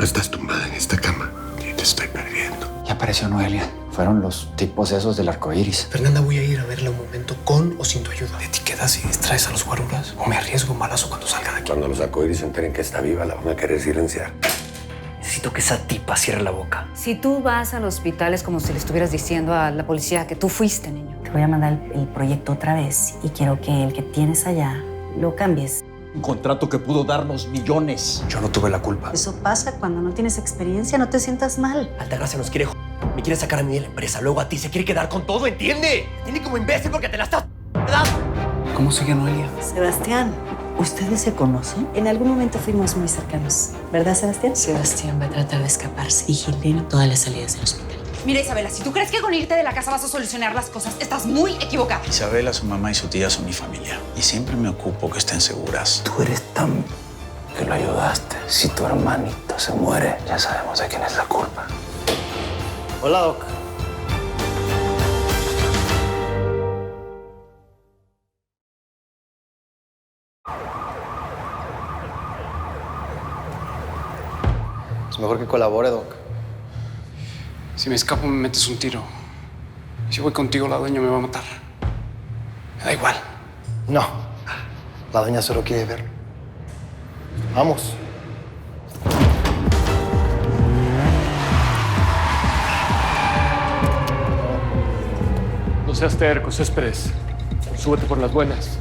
culpa estás tumbada en esta cama y te estoy perdiendo. Ya apareció Noelia. Fueron los tipos esos del arco iris. Fernanda, voy a ir a verla un momento con o sin tu ayuda. ¿De ti quedas si distraes a los guaruras? ¿O me arriesgo un balazo cuando salga de aquí? Cuando los arcoíris se enteren que está viva, la van a querer silenciar. Necesito que esa tipa cierre la boca. Si tú vas al hospital es como si le estuvieras diciendo a la policía que tú fuiste, niño. Te voy a mandar el proyecto otra vez y quiero que el que tienes allá lo cambies. Un contrato que pudo darnos millones. Yo no tuve la culpa. Eso pasa cuando no tienes experiencia, no te sientas mal. Altagracia nos quiere me quiere sacar a mí de la empresa, luego a ti se quiere quedar con todo, ¿entiende? Tiene como imbécil porque te la estás... ¿verdad? ¿Cómo sigue Noelia? Sebastián, ¿ustedes se conocen? En algún momento fuimos muy cercanos, ¿verdad, Sebastián? Sebastián va a tratar de escaparse. Vigilé todas las salidas del hospital. Mira, Isabela, si tú crees que con irte de la casa vas a solucionar las cosas, estás muy equivocada. Isabela, su mamá y su tía son mi familia. Y siempre me ocupo que estén seguras. Tú eres tan que lo ayudaste. Si tu hermanito se muere, ya sabemos de quién es la culpa. Hola, Doc. Es mejor que colabore, Doc. Si me escapo, me metes un tiro. Si voy contigo, la dueña me va a matar. Me da igual. No. La doña solo quiere ver. Vamos. No seas terco, Céspedes. Súbete por las buenas.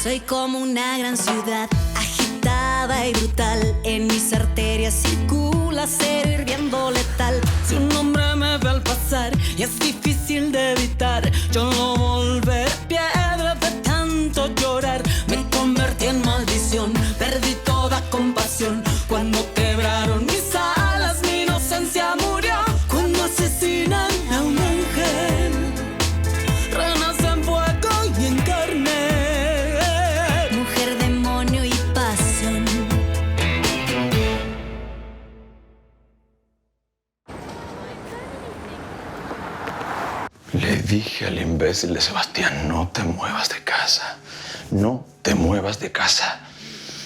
Soy como una gran ciudad, agitada y brutal. En mis arterias circula acero hirviendo letal. Su nombre me ve al pasar y es difícil de evitar. Yo no volveré piedra de tanto llorar. Me convertí en maldición, perdí toda compasión. Cuando quebraron mis alas, mi inocencia murió. Cuando asesinan a un ángel, renace en fuego y en carne. Mujer, demonio y pasión. Le dije al imbécil de Sebastián, no te muevas de casa. No te muevas de casa.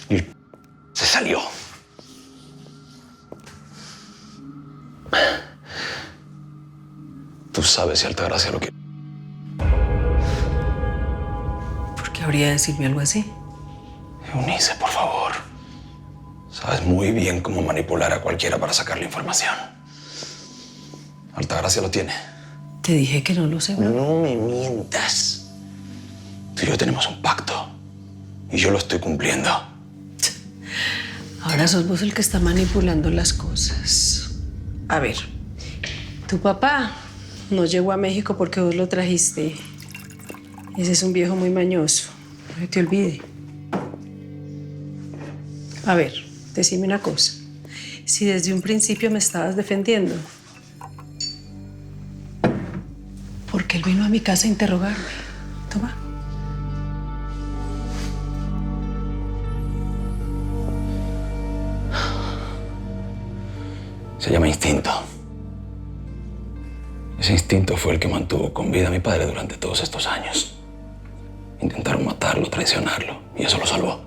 Y el se salió. Tú sabes si Altagracia lo quiere. ¿Por qué habría de decirme algo así? Eunice, por favor. Sabes muy bien cómo manipular a cualquiera para sacarle información. Altagracia lo tiene. Te dije que no lo sé. No me mientas. Tú y yo tenemos un pacto. Y yo lo estoy cumpliendo. Ahora sos vos el que está manipulando las cosas. A ver, tu papá no llegó a México porque vos lo trajiste. Ese es un viejo muy mañoso. No se te olvide. A ver, decime una cosa. Si desde un principio me estabas defendiendo, ¿por qué él vino a mi casa a interrogarme? Toma. Se llama instinto. Ese instinto fue el que mantuvo con vida a mi padre durante todos estos años. Intentaron matarlo, traicionarlo, y eso lo salvó.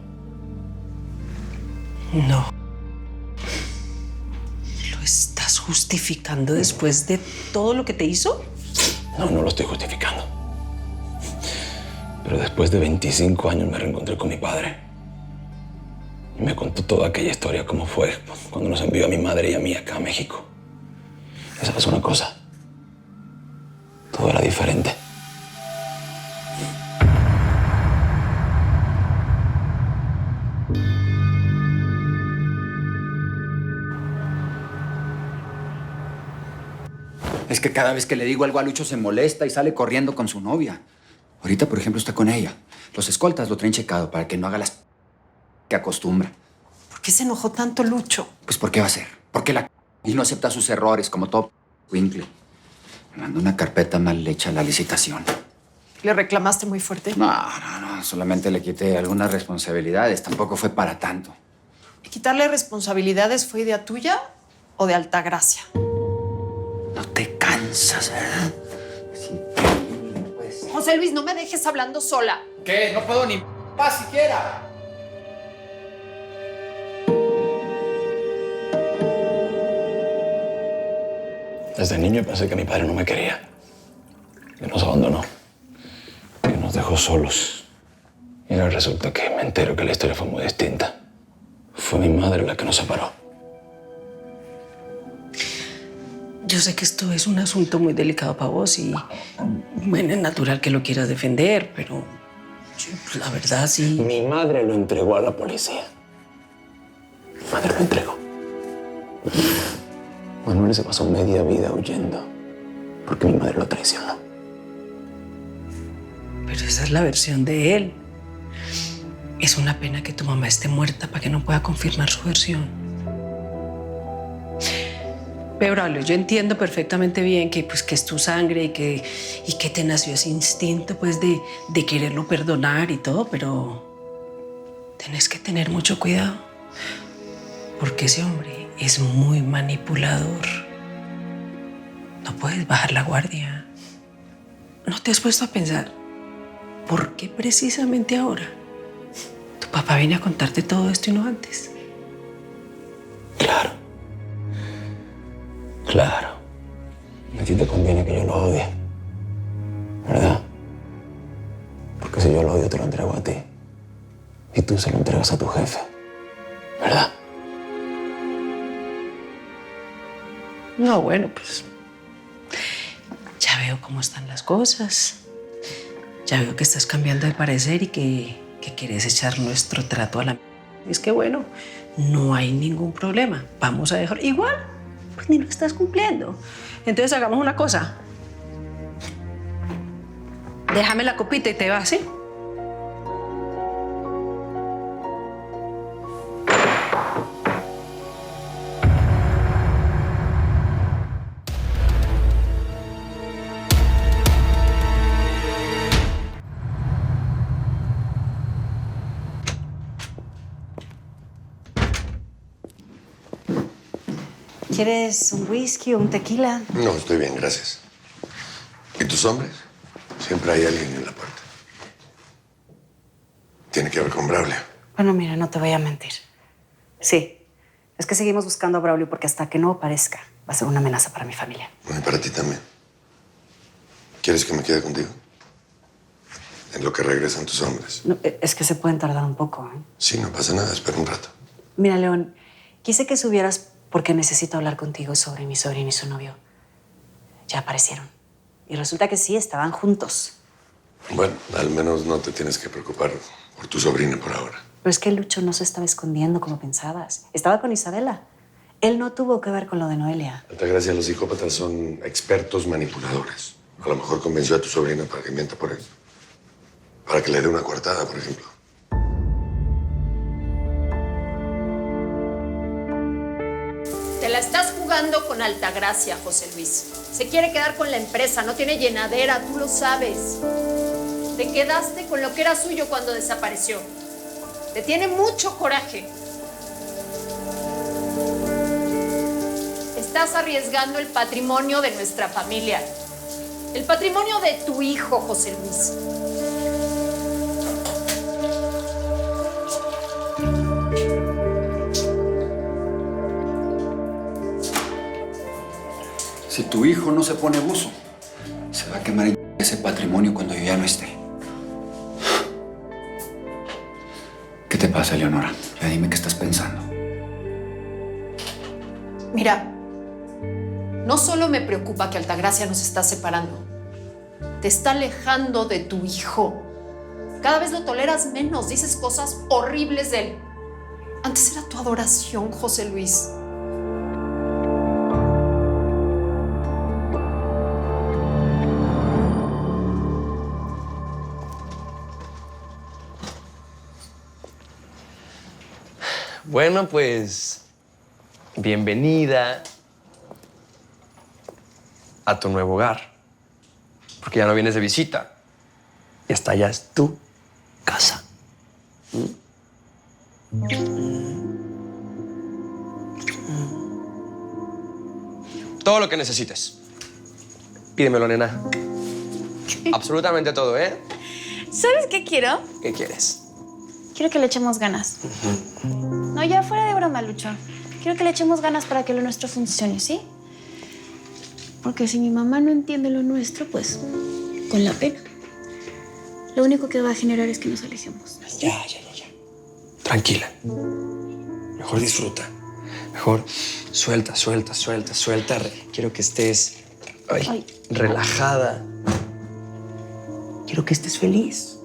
No. ¿Lo estás justificando después de todo lo que te hizo? No, no lo estoy justificando. Pero después de 25 años me reencontré con mi padre. Y me contó toda aquella historia, cómo fue cuando nos envió a mi madre y a mí acá a México. ¿Y sabes una cosa? Todo era diferente. Es que cada vez que le digo algo a Lucho se molesta y sale corriendo con su novia. Ahorita, por ejemplo, está con ella. Los escoltas lo traen checado para que no haga las que acostumbra. ¿Por qué se enojó tanto Lucho? Pues, ¿por qué va a ser? Porque y no acepta sus errores como todo Winkle. Me mandó una carpeta mal hecha a la licitación. ¿Le reclamaste muy fuerte? No. Solamente le quité algunas responsabilidades. Tampoco fue para tanto. ¿Y quitarle responsabilidades fue idea tuya o de Altagracia? No te cansas, ¿verdad? Es increíble, pues. José Luis, no me dejes hablando sola. ¿Qué? No puedo ni paz siquiera. Desde niño pensé que mi padre no me quería, que nos abandonó, que nos dejó solos. Y ahora resulta que me entero que la historia fue muy distinta. Fue mi madre la que nos separó. Yo sé que esto es un asunto muy delicado para vos y, bueno, es natural que lo quieras defender, pero yo, la verdad sí... Mi madre lo entregó a la policía. Mi madre lo entregó. Manuel se pasó media vida huyendo porque mi madre lo traicionó. Pero esa es la versión de él. Es una pena que tu mamá esté muerta para que no pueda confirmar su versión. Pero, Braulio, yo entiendo perfectamente bien que, pues, que es tu sangre y que te nació ese instinto pues, de quererlo perdonar y todo, pero tenés que tener mucho cuidado porque ese hombre es muy manipulador. No puedes bajar la guardia. ¿No te has puesto a pensar por qué precisamente ahora tu papá viene a contarte todo esto y no antes? Claro. Claro. A ti te conviene que yo lo odie, ¿verdad? Porque si yo lo odio, te lo entrego a ti. Y tú se lo entregas a tu jefe, ¿verdad? No, bueno, pues ya veo cómo están las cosas. Ya veo que estás cambiando de parecer y que quieres echar nuestro trato a la... Es que bueno, no hay ningún problema. Vamos a dejar igual, pues ni lo estás cumpliendo. Entonces hagamos una cosa. Déjame la copita y te vas, ¿sí? ¿Quieres un whisky o un tequila? No, estoy bien, gracias. ¿Y tus hombres? Siempre hay alguien en la puerta. Tiene que ver con Braulio. Bueno, mira, no te voy a mentir. Sí, es que seguimos buscando a Braulio porque hasta que no aparezca va a ser una amenaza para mi familia. Bueno, y para ti también. ¿Quieres que me quede contigo? En lo que regresan tus hombres. No, es que se pueden tardar un poco, ¿eh? Sí, no pasa nada, espera un rato. Mira, León, quise que subieras porque necesito hablar contigo sobre mi sobrino y su novio. Ya aparecieron. Y resulta que sí, estaban juntos. Bueno, al menos no te tienes que preocupar por tu sobrina por ahora. Pero es que Lucho no se estaba escondiendo como pensabas. Estaba con Isabela. Él no tuvo que ver con lo de Noelia. Altagracia, los psicópatas son expertos manipuladores. A lo mejor convenció a tu sobrina para que mienta por él. Para que le dé una coartada, por ejemplo. Te la estás jugando con Altagracia, José Luis. Se quiere quedar con la empresa, no tiene llenadera, tú lo sabes. Te quedaste con lo que era suyo cuando desapareció. Te tiene mucho coraje. Estás arriesgando el patrimonio de nuestra familia. El patrimonio de tu hijo, José Luis. Si tu hijo no se pone buzo, se va a quemar ese patrimonio cuando yo ya no esté. ¿Qué te pasa, Leonora? Ya dime qué estás pensando. Mira, no solo me preocupa que Altagracia nos está separando, te está alejando de tu hijo. Cada vez lo toleras menos, dices cosas horribles de él. Antes era tu adoración, José Luis. Bueno, pues bienvenida a tu nuevo hogar. Porque ya no vienes de visita. Y esta ya es tu casa. Todo lo que necesites. Pídemelo, nena. Absolutamente todo, ¿eh? ¿Sabes qué quiero? ¿Qué quieres? Quiero que le echemos ganas. No, ya fuera de broma, Lucho. Quiero que le echemos ganas para que lo nuestro funcione, ¿sí? Porque si mi mamá no entiende lo nuestro, pues con la pena. Lo único que va a generar es que nos alejemos. Ya. Tranquila. Mejor disfruta. Mejor suelta. Quiero que estés relajada. Quiero que estés feliz.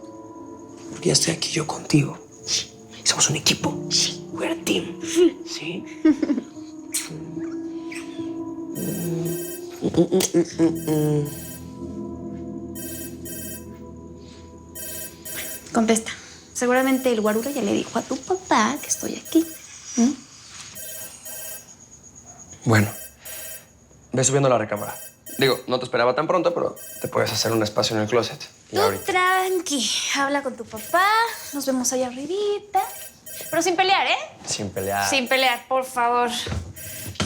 Porque ya estoy aquí yo contigo. Somos un equipo. Sí. We're a team. Sí. Contesta. Seguramente el guarura ya le dijo a tu papá que estoy aquí. Bueno, ve subiendo a la recámara. Digo, no te esperaba tan pronto, pero te puedes hacer un espacio en el closet. Tú tranqui. Habla con tu papá. Nos vemos allá arribita. Pero sin pelear, ¿eh? Sin pelear. Sin pelear, por favor.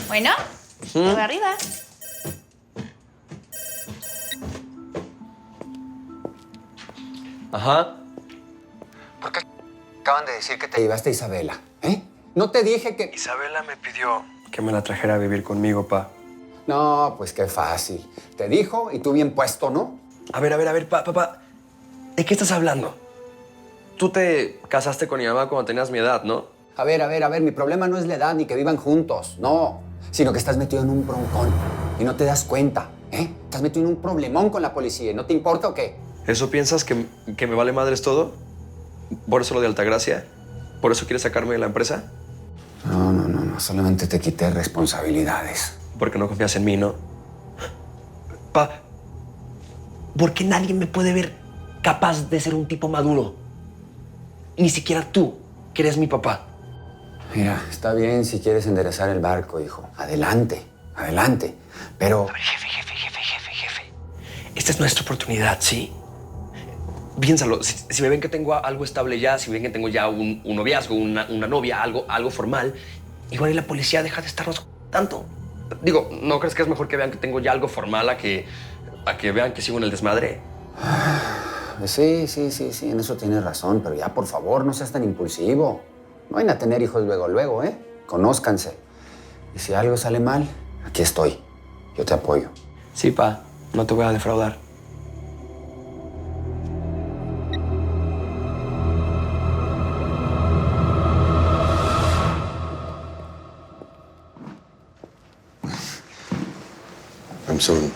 Bueno, voy arriba. Ajá. ¿Por qué acaban de decir que te llevaste a Isabela? ¿Eh? No te dije que... Isabela me pidió que me la trajera a vivir conmigo, pa. No, pues qué fácil. Te dijo y tú bien puesto, ¿no? A ver, papá. ¿De qué estás hablando? Tú te casaste con mi mamá cuando tenías mi edad, ¿no? A ver, mi problema no es la edad ni que vivan juntos, no. Sino que estás metido en un broncón y no te das cuenta, ¿eh? Estás metido en un problemón con la policía. ¿No te importa o qué? ¿Eso piensas que me vale madres todo? ¿Por eso lo de Altagracia? ¿Por eso quieres sacarme de la empresa? No. Solamente te quité responsabilidades. Porque no confías en mí, ¿no? Pa, ¿por qué nadie me puede ver capaz de ser un tipo maduro? Ni siquiera tú, que eres mi papá. Mira, está bien si quieres enderezar el barco, hijo. Adelante. Pero... A ver, jefe. Esta es nuestra oportunidad, ¿sí? Piénsalo, si me ven que tengo algo estable ya, si ven que tengo ya un noviazgo, una novia, algo formal, igual y la policía deja de estarnos tanto. Digo, ¿no crees que es mejor que vean que tengo ya algo formal a que vean que sigo en el desmadre? Sí, en eso tienes razón, pero ya, por favor, no seas tan impulsivo. No vayan a tener hijos luego, ¿eh? Conózcanse. Y si algo sale mal, aquí estoy. Yo te apoyo. Sí, pa, no te voy a defraudar. I'm sorry,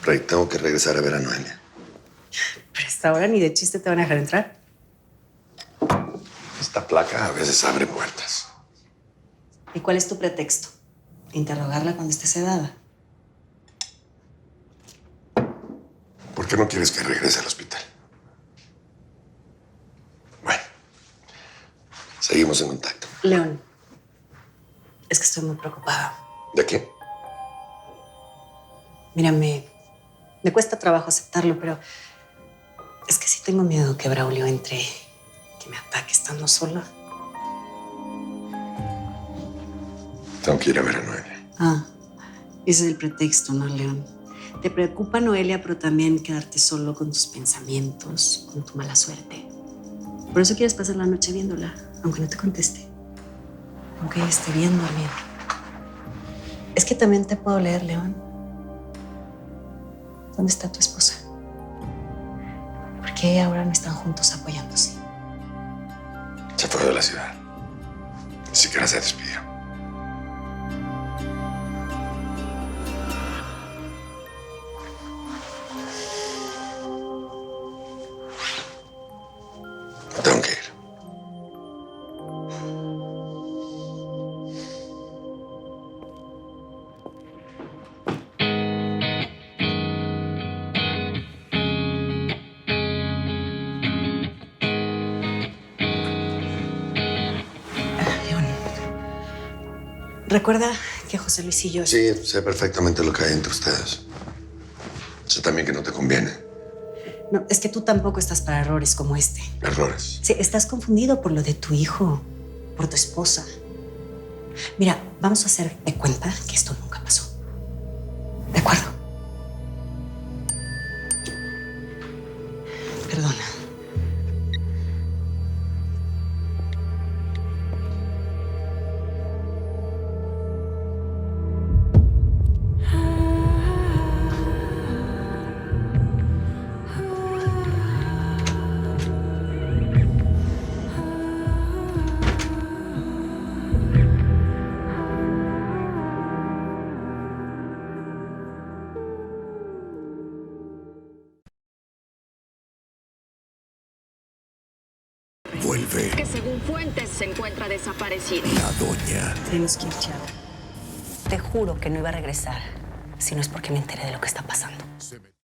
Rey, tengo que regresar a ver a Noelia. Pero hasta ahora ni de chiste te van a dejar entrar. Esta placa a veces abre puertas. ¿Y cuál es tu pretexto? ¿Interrogarla cuando esté sedada? ¿Por qué no quieres que regrese al hospital? Bueno, seguimos en contacto. León, es que estoy muy preocupada. ¿De qué? Mira, me cuesta trabajo aceptarlo, pero es que sí tengo miedo que Braulio entre, que me ataque estando sola. Tengo que ir a ver a Noelia. Ese es el pretexto, ¿no, León? Te preocupa Noelia, pero también quedarte solo con tus pensamientos, con tu mala suerte. Por eso quieres pasar la noche viéndola, aunque no te conteste. Aunque ella esté bien dormida. Es que también te puedo leer, León. ¿Dónde está tu esposa? ¿Por qué ahora no están juntos apoyándose? Se fue de la ciudad. Ni siquiera se despidió. Tengo que ir. ¿Recuerda que José Luis y yo... Sí, sé perfectamente lo que hay entre ustedes. Sé también que no te conviene. No, es que tú tampoco estás para errores como este. Errores. Sí, estás confundido por lo de tu hijo, por tu esposa. Mira, vamos a hacer de cuenta que esto nunca pasó. De acuerdo. Perdona. Vuelve que según fuentes se encuentra desaparecida. la doña. Tenemos que ir, Chava. Te juro que no iba a regresar si no es porque me enteré de lo que está pasando.